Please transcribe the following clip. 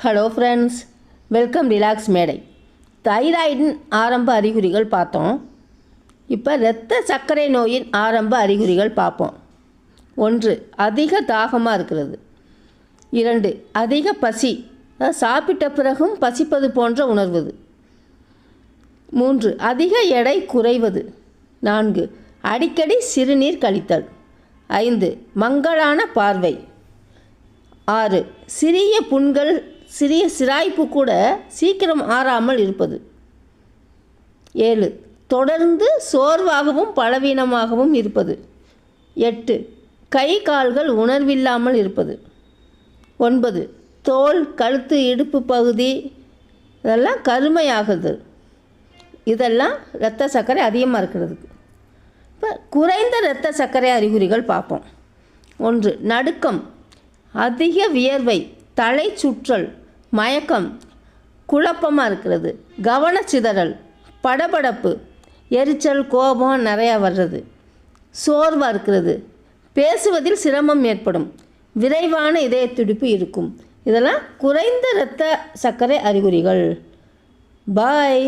Hello friends, welcome relax மேடை. தைராய்டின் ஆரம்ப அறிகுறிகள் பார்த்தோம். இப்போ இரத்த சர்க்கரை நோயின் ஆரம்ப அறிகுறிகள் பார்ப்போம். 1. அதிக தாகமாக இருக்கிறது. 2. அதிக பசி, சாப்பிட்ட பிறகும் பசிப்பது போன்ற உணர்வது. 3. அதிக எடை குறைவது. 4. அடிக்கடி சிறுநீர் கழித்தல். 5. மங்கலான பார்வை. 6. சிறிய புண்கள், சிறிய சிராய்ப்பு கூட சீக்கிரம் ஆறாமல் இருப்பது. 7. தொடர்ந்து சோர்வாகவும் பலவீனமாகவும் இருப்பது. 8. கை கால்கள் உணர்வில்லாமல் இருப்பது. 9. தோல், கழுத்து, இடுப்பு பகுதி இதெல்லாம் கருமையாகுது. இதெல்லாம் இரத்த சர்க்கரை அதிகமாக இருக்கிறதுக்கு. இப்போ குறைந்த இரத்த சர்க்கரை அறிகுறிகள் பார்ப்போம். 1. நடுக்கம், அதிக வியர்வை, தலை சுற்றல், மயக்கம், குழப்பமாக இருக்கிறது, கவனச்சிதறல், படபடப்பு, எரிச்சல், கோபம் நிறையா வர்றது, சோர்வாக இருக்கிறது, பேசுவதில் சிரமம் ஏற்படும், விரைவான இதய துடிப்பு இருக்கும். இதெல்லாம் குறைந்த இரத்த சர்க்கரை அறிகுறிகள். பாய்.